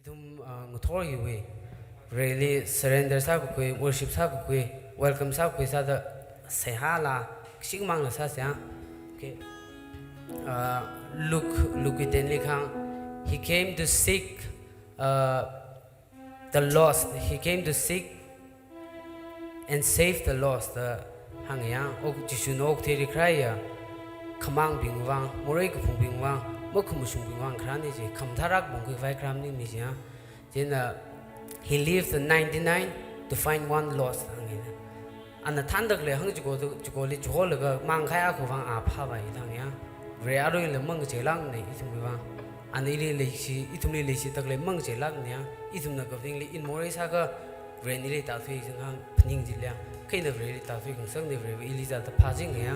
Idum nguthor hiwi really surrender sa ku worship sa ku welcome sa ku sa da sehala singmang la sa sia okay look iten likhang he came to seek the lost. He came to seek and save the lost. The hangyang ok jisu no ok theri kraya khamang bingwang morai ku phung bingwang mokhum sung bingwang khrani je khamtharak bung ku vai kram ni ja jena he leaves the 99 to find one lost hangina an thandak le hang jugo li jugo le ga mang khaya ku wang a pha bai thangya re aro le mang che lang nei thum bang an ile le si ithum le si tak le mang che lang nya ithum na ka ding le in morai sa ka re ni le ta thui sang hang phning ji lia kai le re ta thui kang sang ne re iliza ta pha jing ya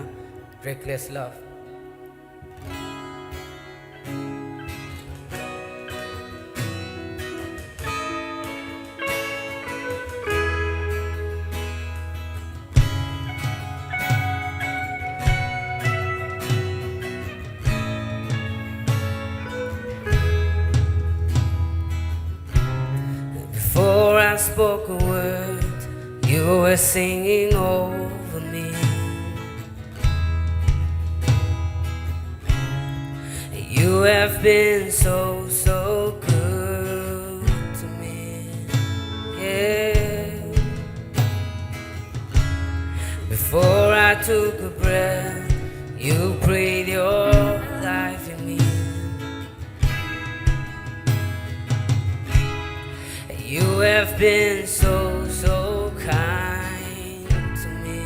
reckless love. Before I spoke a word, you were singing over me. You have been so good to me. Yeah. Before I took a breath, you breathed your life in me. You have been so kind to me.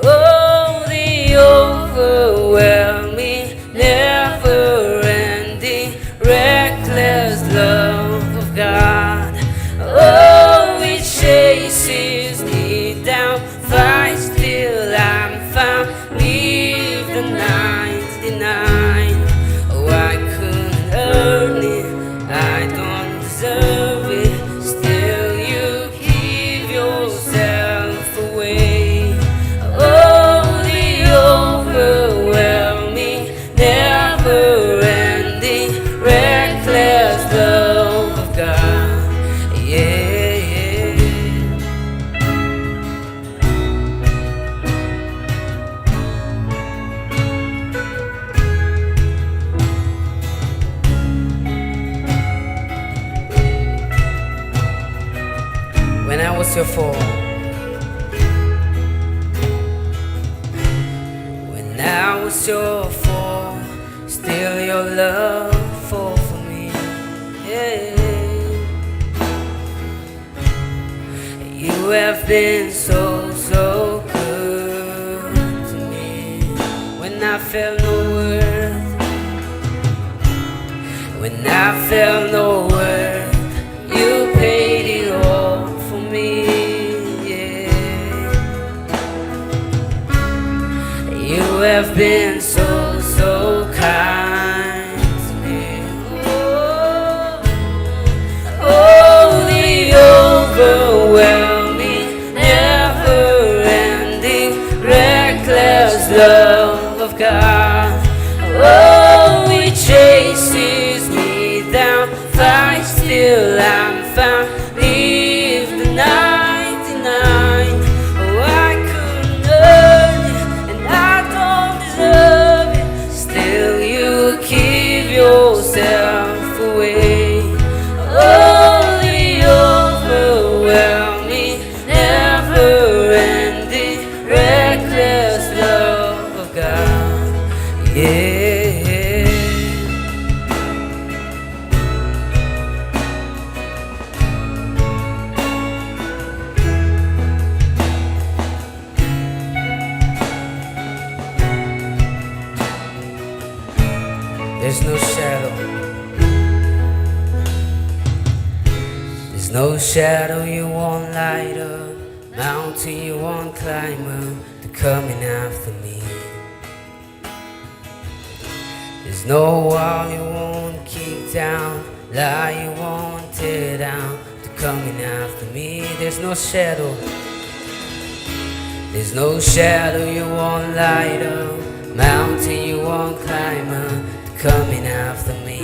Oh, the overwhelming, never-ending, reckless love of God. Oh, it chases me down, fights till I'm found, leave the 99. Oh, I couldn't earn it, I don't deserve it, still you give yourself away. Oh, the overwhelming, never-ending, reckless love of God. Yeah, yeah. When I was your fool, when I was your fool, still your love fall for me. Yeah. You have been so good to me. When I felt no worth, when I felt no worth, you paid it all for me. Yeah. You have been so kind to me. Oh, the overwhelming, never-ending, reckless love of God. Oh, it chases me down, fights till I'm found, leave the 99. Oh, I couldn't earn it, and I don't deserve it, still you give yourself away. Oh, the overwhelming, never-ending, reckless love of God. Yeah. There's no shadow, there's no shadow you won't light up, mountain you won't climb up, they're coming after me. There's no wall you won't kick down, lie you won't tear down, they're coming after me. There's no shadow, there's no shadow you won't light up, mountain you won't climb up, they're coming after me.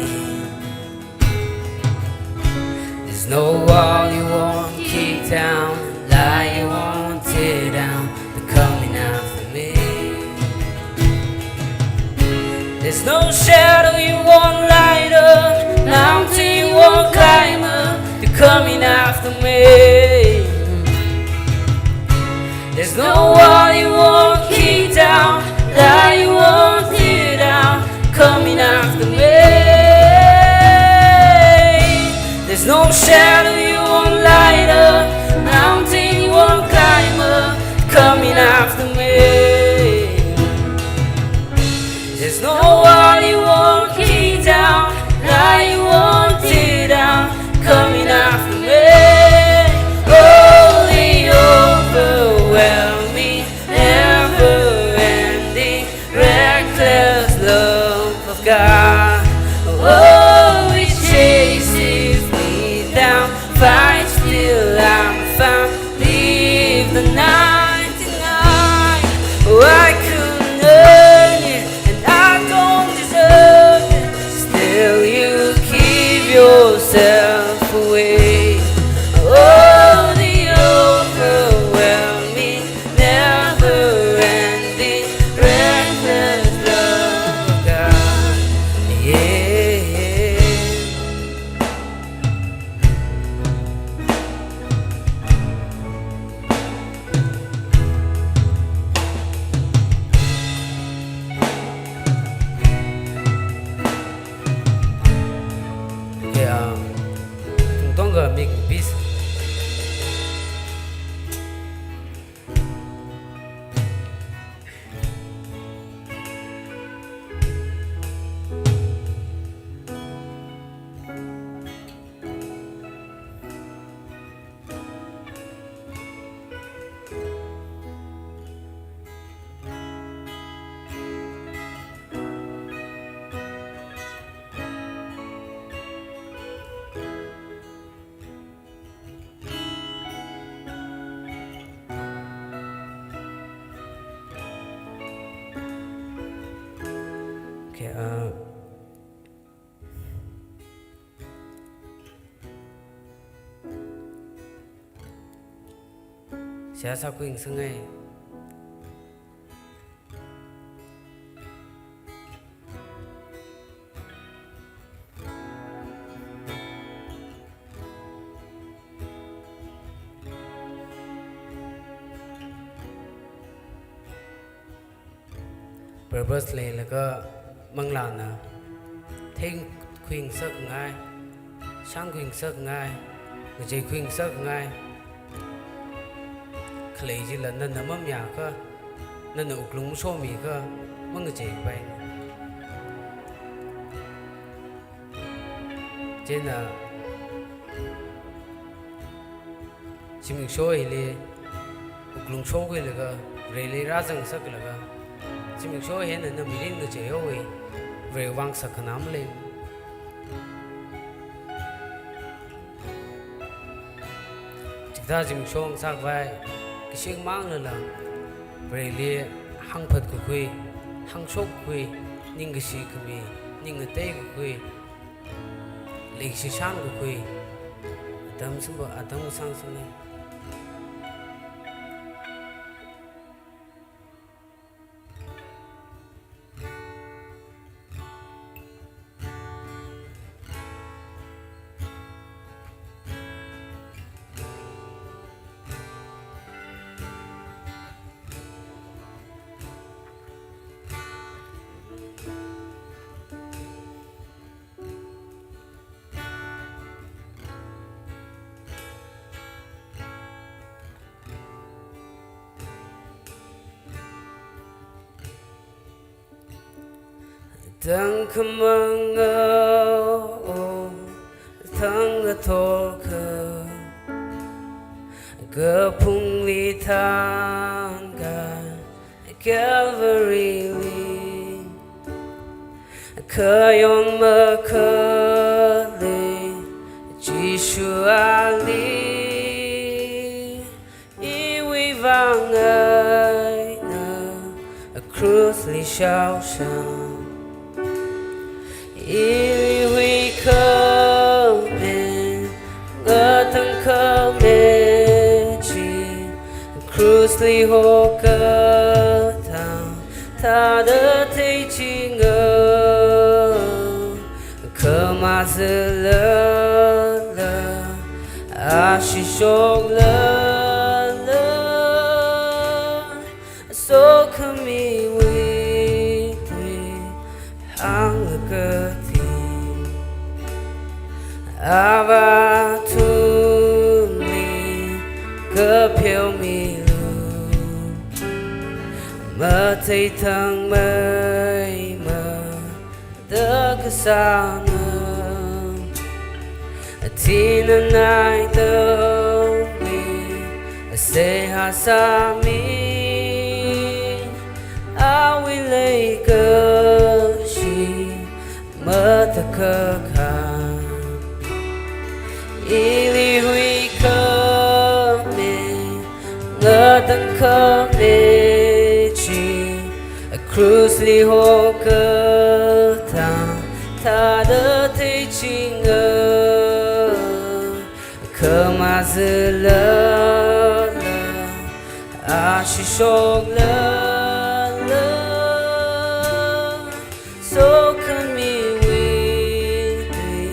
There's no wall you won't kick down, lie you won't tear down. They're coming after me. There's no shadow you won't light up, mountain you won't climb up. They're coming after me. There's no wall you won't kick down, lie you won't tear down. Coming after me. There's no shadow you won't light up, mountain you won't climb up. Coming after me. There's no wall you won't kick down, lie you won't tear down. Coming after me. Oh, the overwhelming, never-ending, reckless love of God. Oh, it chases me down, fights till I'm found. Leave the 99. Oh, I couldn't earn it, and I don't deserve it. Still, you keep yourself away. Oh, the overwhelming, never-ending, reckless love of God. Yeah. Okay, don't go make peace. Okay, Saya sa kuing sungai. Purpose le laga manglana. Thing kuing sak ngai, sang kuing sak ngai, ngajay kuing sak ngai. Clay ji là nên nằm nhà cơ, nên ục lúng xô mì cơ, mong người chạy bay. Trên là chỉ mình xô thì li ục lúng xô cái là cơ, rồi li ra răng sắc là cơ. Chỉ mình xô hiện là nằm đi người chạy ôi, về vang sắc nắm lên. Chỉ ta chỉ mình xô sắc vai. Cái chuyện mang là về lìa hăng phật của quê, hăng sốc quê, nhưng cái gì của mình, nhưng cái tây của quê, lịch sử sang của quê, tâm sinh bảo, tâm sang sinh này. Tangkhul Tangkhul Gapung Litanga Calvary Kayon Makale Jishu Ali Iwi Vangai Na Cruz Li Shao Shang Here we come in 里后个他的推进可马子了阿西说了所可米为对行了个体阿巴图里个飘米mơ thấy thằng mây mơ đỡ cái sao nữa thì nên ai đâu mi sẽ hạ sa mi áo quy lấy cơ chi mơ thật cơ khả ili huy cơ mi ngỡ tận cơ mi cruise li ho cơ ta đỡ thấy chính cơ mà dư lỡ à chỉ sốc lỡ số khăn mi quy tùy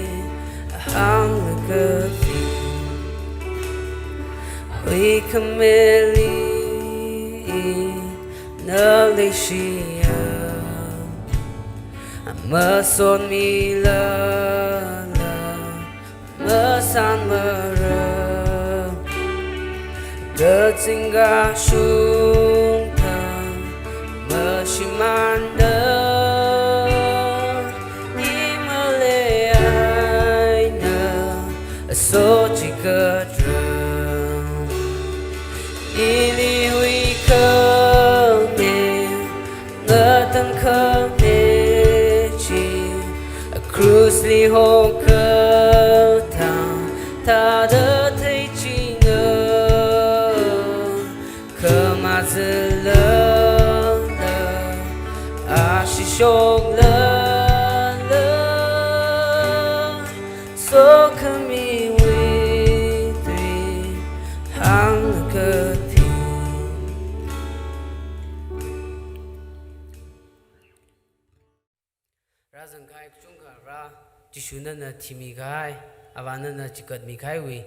hàng cơ thì huy khăn mê li nơ lê shi mơ son mi lơ mơ san mơ rơ gơ chính ga sung thang mơ shi man đơ đi mơ lê ai nơ số chỉ cơ trơ đi li huy cơ mê ngơ tân khơ mê cruise li ho cơ ta đỡ thấy chính cơ mà dư lỡ à chỉ sốc lỡ số cơ mi quy tùy hàng cơ thì ra rằng cái chúng cả ra chỉ số nên thì mi cái à nên chỉ cần mi cái vì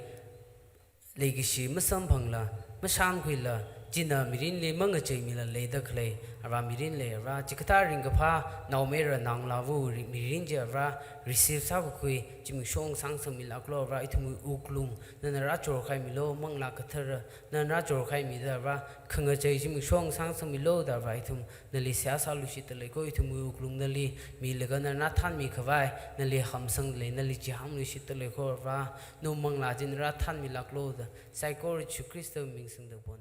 lấy cái gì mất sắm bằng là mất sang quỳ là chỉ là mirin lấy mang cái chơi mi là lấy được lấy à mirin lấy ra chỉ cái ta ring cái pha nào mấy rồi nàng là vu mirin chỉ ra receive sao cái quỳ chỉ mình song sang sang mi là cái ra ít mùi uklung nên ra chỗ khai mi lo mang là cái thơ nên ra chỗ khai mi ra không cái chơi chỉ mình song sang mi lo ra ít nên lấy xe sao lúc xịt lấy có ít mùi uklung nên lấy mi lấy cái nên ra than mi khvai nên lấy ham sang lấy nên lấy chỉ ham lúc xịt lấy có ra nô mang là chỉ ra than mi là cái sai có Chúa Kitô mình sinh được bổn